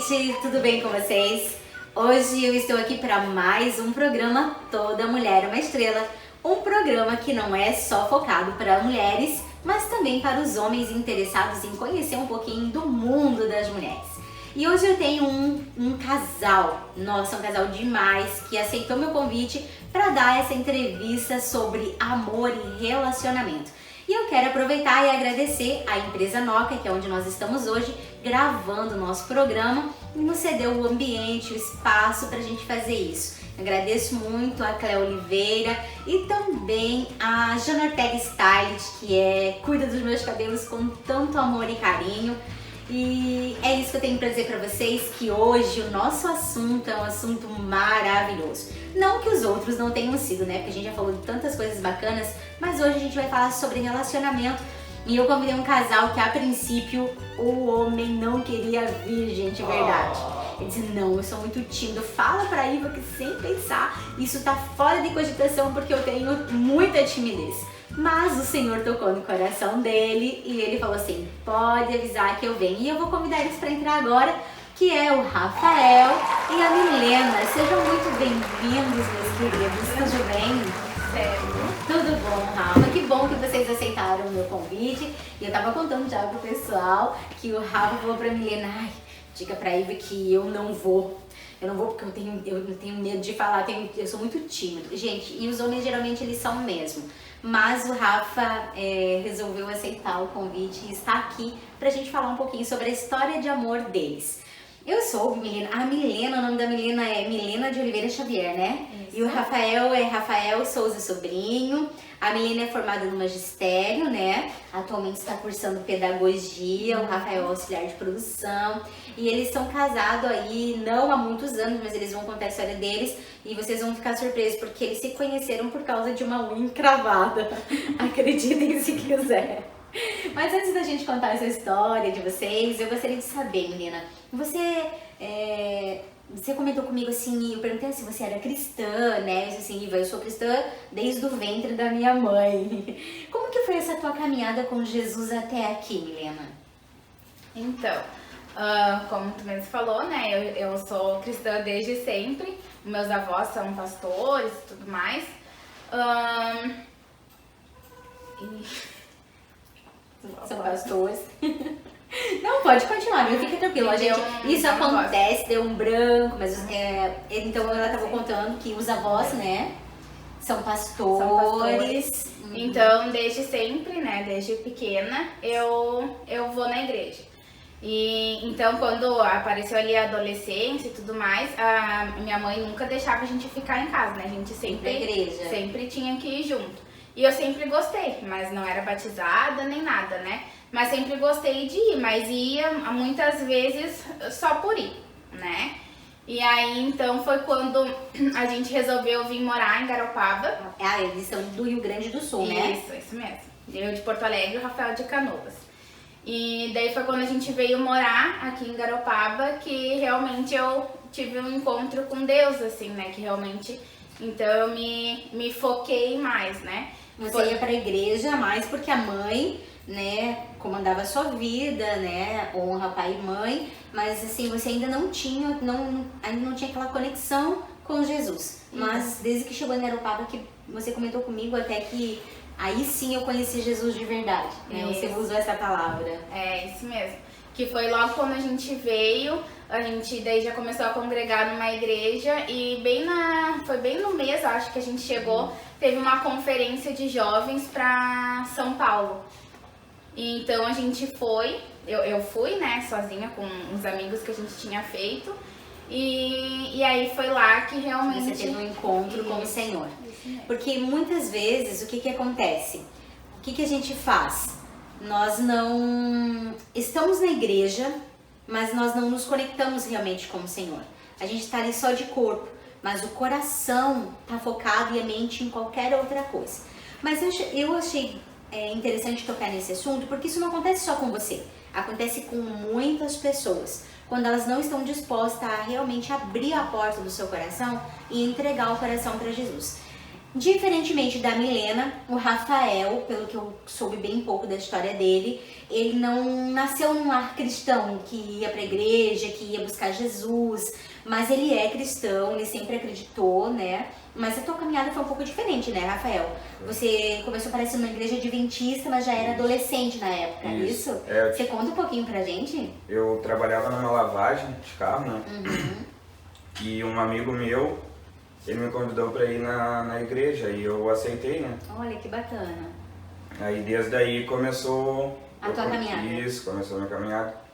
gente, tudo bem com vocês? Hoje eu estou aqui para mais um programa Toda Mulher é uma Estrela. Um programa que não é só focado para mulheres, mas também para os homens interessados em conhecer um pouquinho do mundo das mulheres. E hoje eu tenho um casal, nossa, um casal demais, que aceitou meu convite para dar essa entrevista sobre amor e relacionamento. E eu quero aproveitar e agradecer à empresa Nokia, que é onde nós estamos hoje, gravando o nosso programa, e nos cedeu o ambiente, o espaço para a gente fazer isso. Agradeço muito a Cléo Oliveira e também a Jana Ortega Stylist, que cuida dos meus cabelos com tanto amor e carinho. E é isso que eu tenho para dizer para vocês, que hoje o nosso assunto é um assunto maravilhoso. Não que os outros não tenham sido, né? Porque a gente já falou de tantas coisas bacanas, mas hoje a gente vai falar sobre relacionamento. E eu convidei um casal que a princípio o homem não queria vir, gente, é verdade. Ele disse, não, eu sou muito tímido, fala pra Iva que sem pensar, isso tá fora de cogitação porque eu tenho muita timidez. Mas o Senhor tocou no coração dele e ele falou assim, pode avisar que eu venho. E eu vou convidar eles para entrar agora, que é o Rafael e a Milena. Sejam muito bem-vindos, meus queridos. Tudo bem? Tudo bom, Rafa? Que bom que vocês aceitaram o meu convite. E eu tava contando já pro pessoal que o Rafa falou pra Milena, ai, diga pra Iva que eu não vou. Eu não vou porque eu tenho medo de falar, eu sou muito tímido. Gente, e os homens geralmente eles são mesmo. Mas o Rafa resolveu aceitar o convite e está aqui pra gente falar um pouquinho sobre a história de amor deles. Eu sou Milena, a Milena, o nome da Milena é Milena de Oliveira Xavier, né? Isso. E o Rafael é Rafael Souza Sobrinho. A Milena é formada no magistério, né? Atualmente está cursando pedagogia, o Rafael é auxiliar de produção. E eles são casados aí, não há muitos anos, mas eles vão contar a história deles e vocês vão ficar surpresos, porque eles se conheceram por causa de uma unha encravada. Acreditem se quiser. Mas antes da gente contar essa história de vocês, eu gostaria de saber, menina, você comentou comigo assim, eu perguntei se você era cristã, né? Eu disse assim, Iva, eu sou cristã desde o ventre da minha mãe. Como que foi essa tua caminhada com Jesus até aqui, Milena? Então, como tu mesmo falou, né? Eu sou cristã desde sempre. Meus avós são pastores e tudo mais. São pastores. Não, pode continuar, fica tranquilo. Isso acontece, deu um branco, mas então ela estava contando que os avós, né, são pastores. Então, desde sempre, né, desde pequena, eu vou na igreja. E então, quando apareceu ali a adolescência e tudo mais, a minha mãe nunca deixava a gente ficar em casa, né? A gente sempre tinha que ir junto. E eu sempre gostei, mas não era batizada nem nada, né? Mas sempre gostei de ir, mas ia muitas vezes só por ir, né? E aí, então, foi quando a gente resolveu vir morar em Garopaba. Eles são do Rio Grande do Sul, né? Isso mesmo. Eu de Porto Alegre e o Rafael de Canoas. E daí foi quando a gente veio morar aqui em Garopaba que realmente eu tive um encontro com Deus, assim, né? Que realmente, então eu me foquei mais, né? Você ia pra igreja mais porque a mãe, né, comandava a sua vida, né, honra pai e mãe, mas assim, você ainda não tinha aquela conexão com Jesus. Mas desde que chegou em Garopaba, que você comentou comigo até que aí sim eu conheci Jesus de verdade, né? Você usou essa palavra. É, isso mesmo. Que foi logo quando a gente veio, a gente daí já começou a congregar numa igreja e foi bem no mês, acho que a gente chegou, teve uma conferência de jovens pra São Paulo. E então a gente foi, eu fui, né, sozinha com uns amigos que a gente tinha feito. E aí foi lá que realmente... Você teve um encontro com o Senhor. Porque muitas vezes, o que acontece? O que a gente faz? Nós não estamos na igreja, mas nós não nos conectamos realmente com o Senhor. A gente está ali só de corpo, mas o coração está focado e a mente em qualquer outra coisa. Mas eu achei interessante tocar nesse assunto, porque isso não acontece só com você. Acontece com muitas pessoas, quando elas não estão dispostas a realmente abrir a porta do seu coração e entregar o coração para Jesus. Diferentemente da Milena, o Rafael, pelo que eu soube bem pouco da história dele, ele não nasceu num lar cristão, que ia pra igreja, que ia buscar Jesus, mas ele é cristão, ele sempre acreditou, né? Mas a tua caminhada foi um pouco diferente, né, Rafael? Você começou, parece, numa igreja adventista, mas já era adolescente na época, isso? Você conta um pouquinho pra gente? Eu trabalhava numa lavagem de carro, né? E um amigo meu, ele me convidou para ir na igreja e eu aceitei, né? Olha, que bacana. Aí desde aí começou... A tua caminhada. Isso, começou a minha caminhada.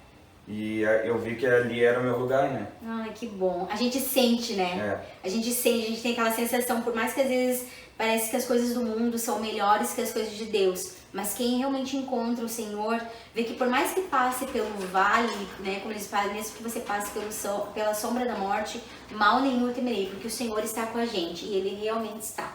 E eu vi que ali era o meu lugar, né? Ai, que bom. A gente sente, né? A gente sente, a gente tem aquela sensação, por mais que às vezes parece que as coisas do mundo são melhores que as coisas de Deus, mas quem realmente encontra o Senhor, vê que por mais que passe pelo vale, né, como eles falam, mesmo que você passe pela sombra da morte, mal nenhum eu temerei, porque o Senhor está com a gente, e Ele realmente está.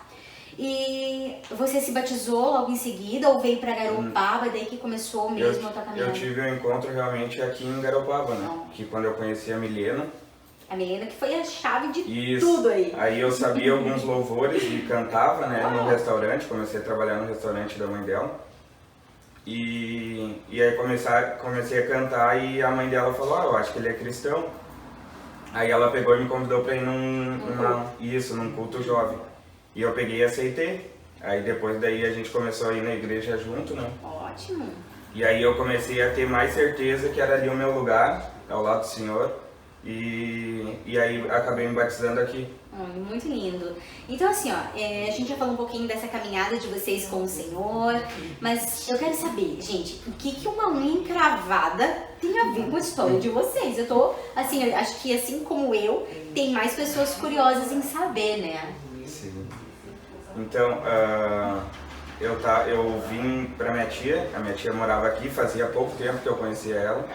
E você se batizou logo em seguida ou veio para Garopaba, daí que começou mesmo a tua caminhada? Eu tive um encontro realmente aqui em Garopaba, né? Que quando eu conheci a Milena. A Milena que foi a chave de tudo aí. Aí eu sabia alguns louvores e cantava, né, no restaurante, comecei a trabalhar no restaurante da mãe dela. E aí comecei a cantar e a mãe dela falou, eu acho que ele é cristão. Aí ela pegou e me convidou para ir num culto jovem. E eu peguei e aceitei. Aí depois daí a gente começou a ir na igreja junto, né? Ótimo. E aí eu comecei a ter mais certeza que era ali o meu lugar, ao lado do Senhor. E aí acabei me batizando aqui. Muito lindo. Então assim, ó, a gente já falou um pouquinho dessa caminhada de vocês com o Senhor, mas eu quero saber, gente, o que uma unha encravada tem a ver com a história de vocês? Eu tô, assim, eu acho que assim como eu, tem mais pessoas curiosas em saber, né? Sim. Então, eu vim pra minha tia, a minha tia morava aqui, fazia pouco tempo que eu conhecia ela.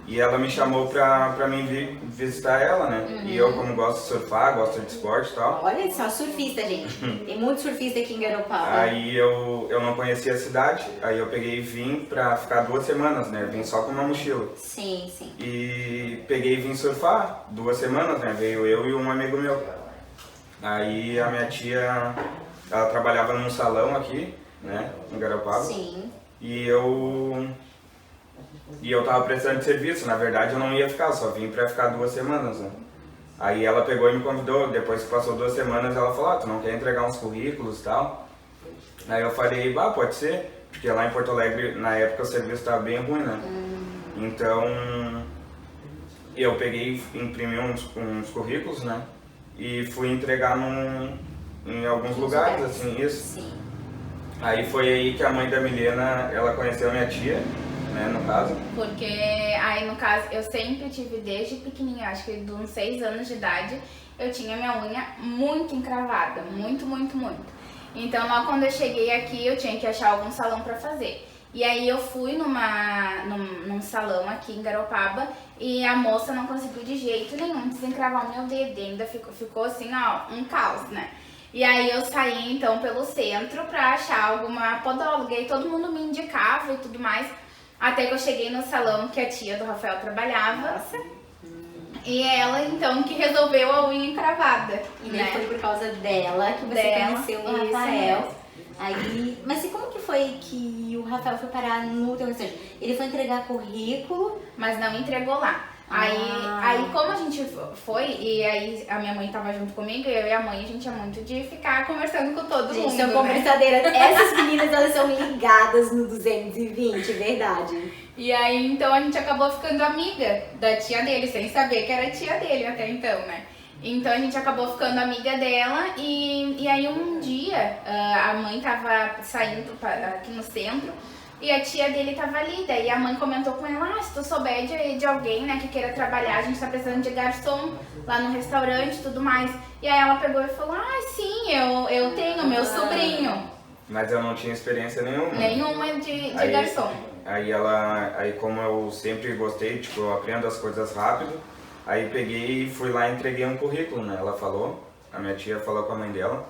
E ela me chamou pra mim vir visitar ela, né? E eu, como gosto de surfar, gosto de esporte e tal. Olha só, surfista, gente. Tem muito surfista aqui em Garopaba. Aí eu não conhecia a cidade, aí eu peguei e vim pra ficar 2 semanas, né? Vim só com uma mochila. Sim, sim. E peguei e vim surfar 2 semanas, né? Veio eu e um amigo meu. Aí a minha tia, ela trabalhava num salão aqui, né? Em Garopaba. Sim. E eu tava prestando de serviço, na verdade eu não ia ficar, só vim pra ficar 2 semanas, né? Aí ela pegou e me convidou, depois que passou 2 semanas ela falou, tu não quer entregar uns currículos e tal? Aí eu falei, pode ser, porque lá em Porto Alegre, na época o serviço tava bem ruim, né? Então, eu peguei e imprimi uns currículos, né? E fui entregar em alguns lugares, assim, isso. Sim. Aí foi aí que a mãe da Milena, ela conheceu a minha tia, né, no caso. Porque aí, no caso, eu sempre tive desde pequenininha, acho que de uns 6 anos de idade, eu tinha minha unha muito encravada, muito, muito, muito. Então, logo quando eu cheguei aqui, eu tinha que achar algum salão pra fazer. E aí eu fui num salão aqui em Garopaba e a moça não conseguiu de jeito nenhum desencravar o meu dedo, ainda ficou assim, ó, um caos, né? E aí eu saí então pelo centro pra achar alguma podóloga e todo mundo me indicava e tudo mais. Até que eu cheguei no salão que a tia do Rafael trabalhava. Nossa. E ela então que resolveu a unha encravada. E né? foi por causa dela que você conheceu o Rafael. Aí, mas e como que foi que o Rafael foi parar no teu restaurante? Ele foi entregar currículo, Mas não entregou lá. Aí como a gente foi, e aí a minha mãe tava junto comigo, eu e a mãe, a gente é muito de ficar conversando com todo gente, mundo, são né? conversadeiras. Essas meninas, elas são ligadas no 220, verdade. E aí, então, a gente acabou ficando amiga da tia dele, sem saber que era tia dele até então, né? Então, a gente acabou ficando amiga dela e aí um dia, a mãe tava saindo aqui no centro e a tia dele tava ali. Daí a mãe comentou com ela, se tu souber de alguém, né, que queira trabalhar, a gente tá precisando de garçom lá no restaurante e tudo mais. E aí ela pegou e falou, sim, eu tenho meu sobrinho. Mas eu não tinha experiência nenhuma. Nenhuma de garçom. Aí como eu sempre gostei, tipo, eu aprendo as coisas rápido, aí peguei e fui lá e entreguei um currículo, né? Ela falou, a minha tia falou com a mãe dela,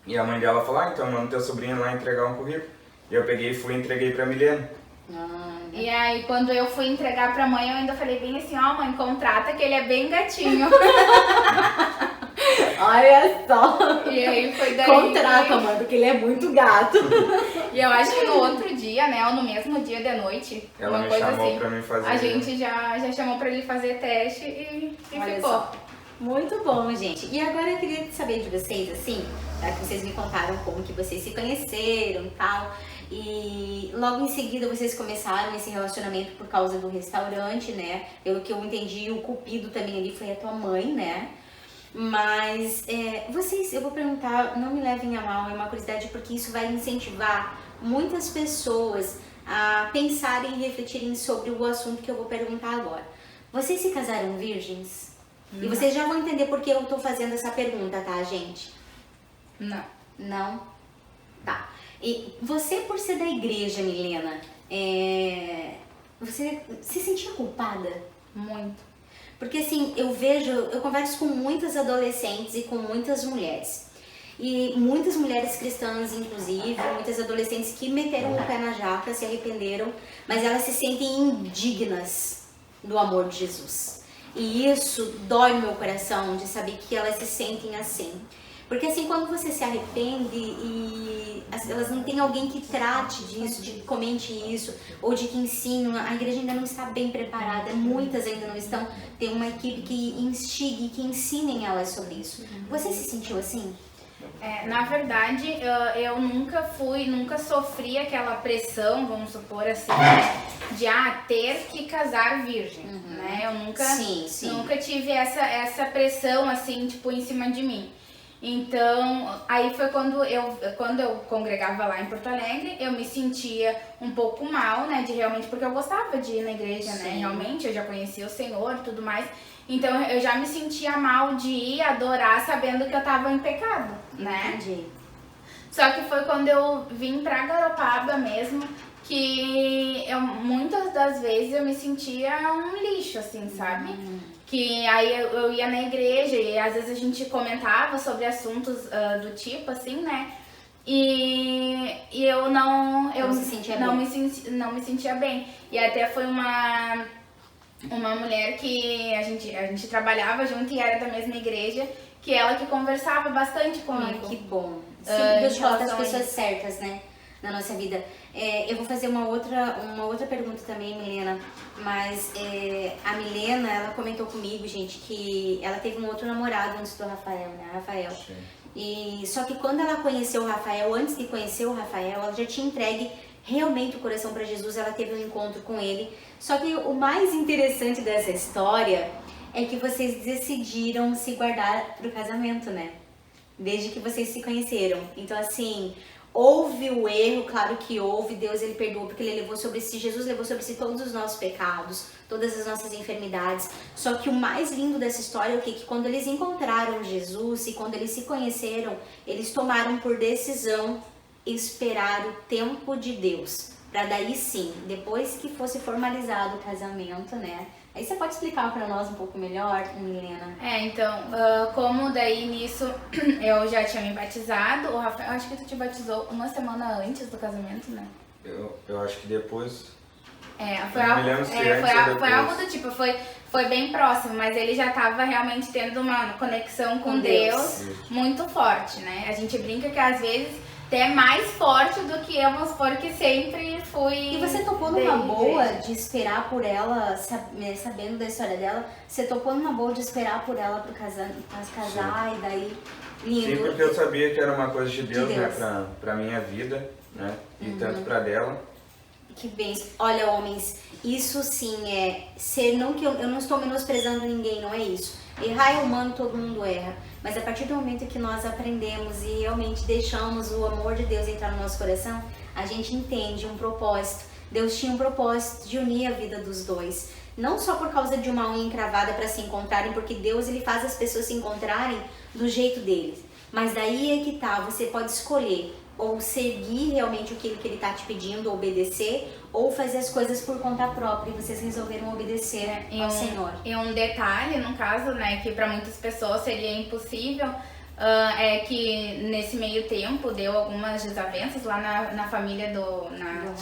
e a mãe dela falou, então manda teu sobrinho lá entregar um currículo. E eu peguei e fui e entreguei pra Milena. E aí quando eu fui entregar pra mãe, eu ainda falei bem assim, mãe, contrata que ele é bem gatinho. Olha só! E aí foi daí... Contrata, mano, porque ele é muito gato. E eu acho que no outro dia, né, ou no mesmo dia de noite, Ela uma me coisa chamou assim, pra mim fazer. a gente já chamou pra ele fazer teste e Olha ficou. só. Muito bom, gente. E agora eu queria saber de vocês, assim, já que vocês me contaram como que vocês se conheceram e tal. E logo em seguida vocês começaram esse relacionamento por causa do restaurante, né? Pelo que eu entendi, o cupido também ali foi a tua mãe, né? Mas vocês, eu vou perguntar, não me levem a mal, é uma curiosidade, porque isso vai incentivar muitas pessoas a pensarem e refletirem sobre o assunto que eu vou perguntar agora. Vocês se casaram virgens? E vocês já vão entender por que eu tô fazendo essa pergunta, tá, gente? Não. Não? Tá. E você, por ser da igreja, Milena, você se sentia culpada? Muito. Porque assim, eu converso com muitas adolescentes e com muitas mulheres. E muitas mulheres cristãs, inclusive, muitas adolescentes que meteram o pé na jaca, se arrependeram, mas elas se sentem indignas do amor de Jesus. E isso dói no meu coração de saber que elas se sentem assim. Porque assim, quando você se arrepende e elas não têm alguém que trate disso, de comente isso, ou de que ensine, a igreja ainda não está bem preparada, muitas ainda não estão, tem uma equipe que instigue, que ensinem elas sobre isso. Você se sentiu assim? Na verdade, eu nunca sofri aquela pressão, vamos supor assim, de ter que casar virgem, né? Eu nunca tive essa pressão assim, tipo, em cima de mim. Então, aí foi quando eu congregava lá em Porto Alegre, eu me sentia um pouco mal, né, de realmente, porque eu gostava de ir na igreja, né, realmente, eu já conhecia o Senhor e tudo mais, então eu já me sentia mal de ir adorar sabendo que eu tava em pecado, né. Entendi. Só que foi quando eu vim pra Garopaba mesmo, que muitas das vezes eu me sentia um lixo, assim, sabe? Que aí eu ia na igreja e às vezes a gente comentava sobre assuntos do tipo, assim, né? E eu não me sentia bem. E até foi uma mulher que a gente trabalhava junto e era da mesma igreja, que ela que conversava bastante comigo. Ai, que bom. Sempre Deus coloca as relação a pessoas certas, né, na nossa vida. Eu vou fazer uma outra pergunta também, Milena, mas a Milena, ela comentou comigo, gente, que ela teve um outro namorado antes do Rafael, né, Rafael. Sim. E só que quando ela conheceu o Rafael, antes de conhecer o Rafael, ela já tinha entregue realmente o coração para Jesus, ela teve um encontro com ele. Só que o mais interessante dessa história é que vocês decidiram se guardar pro casamento, né? Desde que vocês se conheceram. Então, assim, houve o erro, claro que houve, Deus ele perdoou porque ele levou sobre si, Jesus levou sobre si todos os nossos pecados, todas as nossas enfermidades. Só que o mais lindo dessa história é o quê? Que quando eles encontraram Jesus e quando eles se conheceram, eles tomaram por decisão esperar o tempo de Deus. Pra daí sim, depois que fosse formalizado o casamento, né? Aí você pode explicar pra nós um pouco melhor, Milena? Então, como daí nisso eu já tinha me batizado, o Rafael, acho que tu te batizou uma semana antes do casamento, né? Eu acho que depois. Foi algo do tipo, foi bem próximo, mas ele já tava realmente tendo uma conexão com Deus muito forte, né? A gente brinca que às vezes até mais forte do que eu, vamos supor, que sempre fui. E você topou numa boa de esperar por ela, sabendo da história dela, você topou numa boa de esperar por ela pra casar e daí lindo. Sim, porque eu sabia que era uma coisa de Deus, né, pra minha vida, né, e tanto pra dela. Que bem. Olha, homens, isso sim é ser, não que eu não estou menosprezando ninguém, não é isso. Errar é humano, todo mundo erra. Mas a partir do momento que nós aprendemos e realmente deixamos o amor de Deus entrar no nosso coração, a gente entende um propósito. Deus tinha um propósito de unir a vida dos dois. Não só por causa de uma unha encravada para se encontrarem, porque Deus ele faz as pessoas se encontrarem do jeito deles. Mas daí é que tá, você pode escolher ou seguir realmente aquilo que ele tá te pedindo, obedecer, ou fazer as coisas por conta própria, e vocês resolveram obedecer ao Senhor. E um detalhe, no caso, né, que para muitas pessoas seria impossível, é que nesse meio tempo deu algumas desavenças lá na família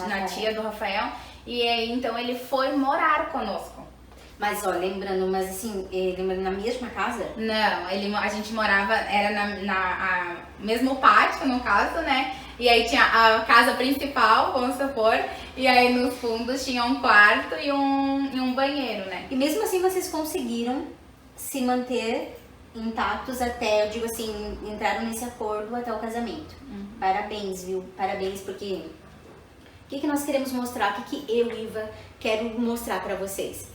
na tia do Rafael, e aí então ele foi morar conosco. Mas ó, lembrando, mas assim, lembrando na mesma casa? Não, a gente morava, era mesmo pátio, no caso, né? E aí tinha a casa principal, vamos supor, e aí nos fundos tinha um quarto e um banheiro, né? E mesmo assim vocês conseguiram se manter intactos até, eu digo assim, entraram nesse acordo até o casamento. Parabéns, viu? Parabéns, porque o que nós queremos mostrar? O que eu, Iva, quero mostrar pra vocês?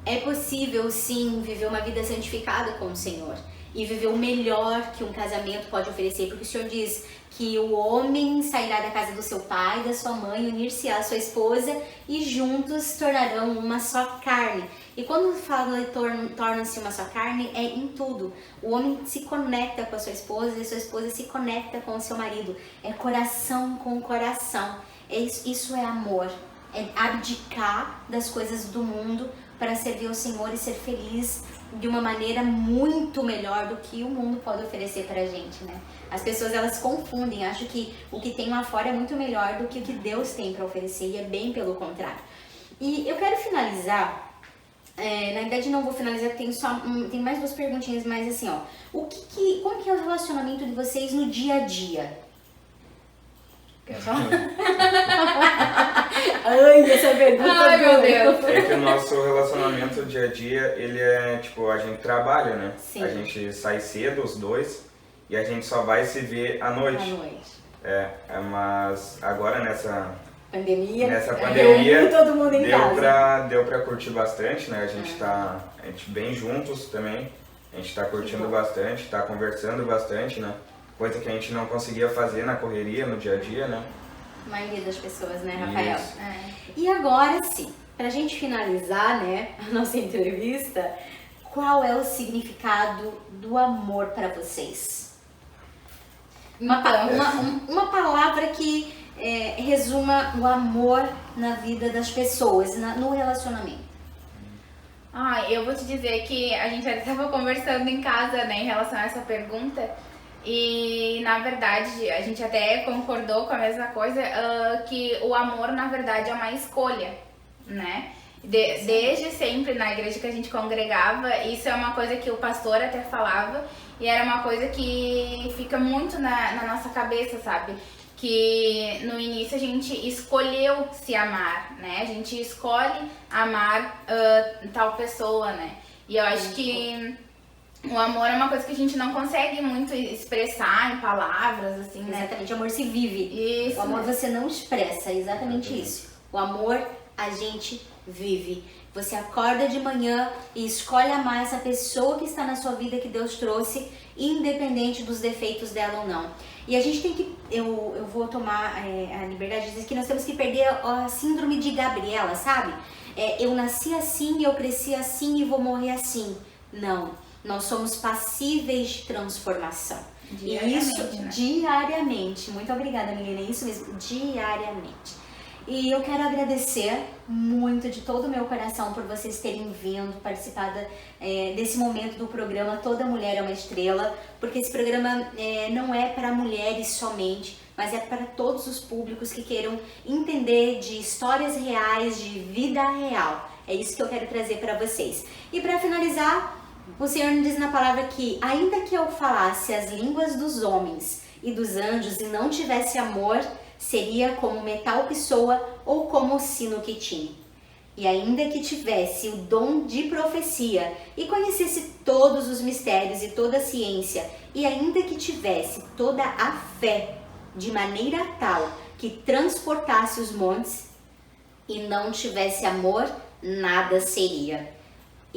É possível, sim, viver uma vida santificada com o Senhor e viver o melhor que um casamento pode oferecer, porque o Senhor diz que o homem sairá da casa do seu pai, da sua mãe, unir-se-á à sua esposa e juntos tornarão uma só carne. E quando fala torna-se uma só carne, é em tudo. O homem se conecta com a sua esposa e a sua esposa se conecta com o seu marido. É coração com coração. Isso é amor. É abdicar das coisas do mundo para servir ao Senhor e ser feliz de uma maneira muito melhor do que o mundo pode oferecer pra gente, né? As pessoas, elas confundem, acham que o que tem lá fora é muito melhor do que o que Deus tem para oferecer, e é bem pelo contrário. E eu quero finalizar, na verdade não vou finalizar, tem mais duas perguntinhas, mas assim, ó, como que é o relacionamento de vocês no dia a dia? Quer falar? Ai, essa pergunta. Ai, meu Deus. É que o nosso relacionamento dia a dia, ele é tipo, a gente trabalha, né? Sim. A gente sai cedo, os dois, e a gente só vai se ver à noite. À noite. Mas agora nessa Pandemia. todo mundo em casa. Deu pra curtir bastante, né? A gente bem juntos também. A gente tá curtindo bastante, tá conversando bastante, né? Coisa que a gente não conseguia fazer na correria, no dia a dia, né? A maioria das pessoas, né, Rafael? Isso. E agora sim, pra gente finalizar, né, a nossa entrevista, qual é o significado do amor pra vocês? Uma palavra que resuma o amor na vida das pessoas, no relacionamento. Eu vou te dizer que a gente já estava conversando em casa, né, em relação a essa pergunta. E, na verdade, a gente até concordou com a mesma coisa, que o amor, na verdade, é uma escolha, né? Desde sempre, na igreja que a gente congregava, isso é uma coisa que o pastor até falava, e era uma coisa que fica muito na nossa cabeça, sabe? Que no início a gente escolheu se amar, né? A gente escolhe amar tal pessoa, né? E eu acho que o amor é uma coisa que a gente não consegue muito expressar em palavras, assim, né? Exatamente, o amor se vive. Isso. O amor você não expressa, exatamente isso. O amor a gente vive. Você acorda de manhã e escolhe amar essa pessoa que está na sua vida, que Deus trouxe, independente dos defeitos dela ou não. E a gente tem que, eu vou tomar a liberdade de dizer que nós temos que perder a síndrome de Gabriela, sabe? Eu nasci assim, eu cresci assim e vou morrer assim. Não. Nós somos passíveis de transformação. Diariamente, e isso, né? Diariamente. Muito obrigada, menina. É isso mesmo, diariamente. E eu quero agradecer muito de todo o meu coração por vocês terem vindo participar desse momento do programa Toda Mulher é uma Estrela, porque esse programa não é para mulheres somente, mas é para todos os públicos que queiram entender de histórias reais, de vida real. É isso que eu quero trazer para vocês. E para finalizar, o Senhor nos diz na palavra que, ainda que eu falasse as línguas dos homens e dos anjos e não tivesse amor, seria como metal que soa ou como o sino que tine. E ainda que tivesse o dom de profecia e conhecesse todos os mistérios e toda a ciência, e ainda que tivesse toda a fé de maneira tal que transportasse os montes e não tivesse amor, nada seria.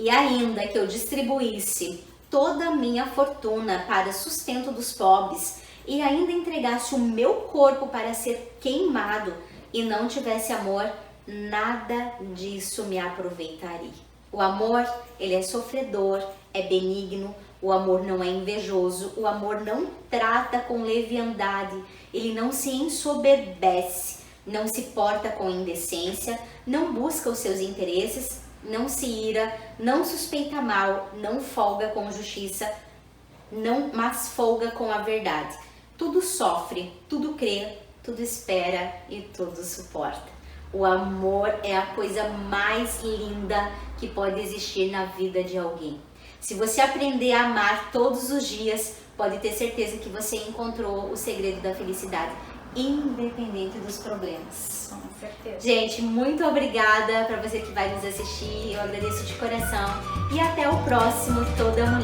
E ainda que eu distribuísse toda a minha fortuna para sustento dos pobres e ainda entregasse o meu corpo para ser queimado e não tivesse amor, nada disso me aproveitaria. O amor, ele é sofredor, é benigno, o amor não é invejoso, o amor não trata com leviandade, ele não se ensoberbece, não se porta com indecência, não busca os seus interesses, não se ira, não suspeita mal, não folga com justiça, mas folga com a verdade. Tudo sofre, tudo crê, tudo espera e tudo suporta. O amor é a coisa mais linda que pode existir na vida de alguém. Se você aprender a amar todos os dias, pode ter certeza que você encontrou o segredo da felicidade, independente dos problemas. Com certeza. Gente, muito obrigada para você que vai nos assistir. Eu agradeço de coração. E até o próximo Toda Mulher.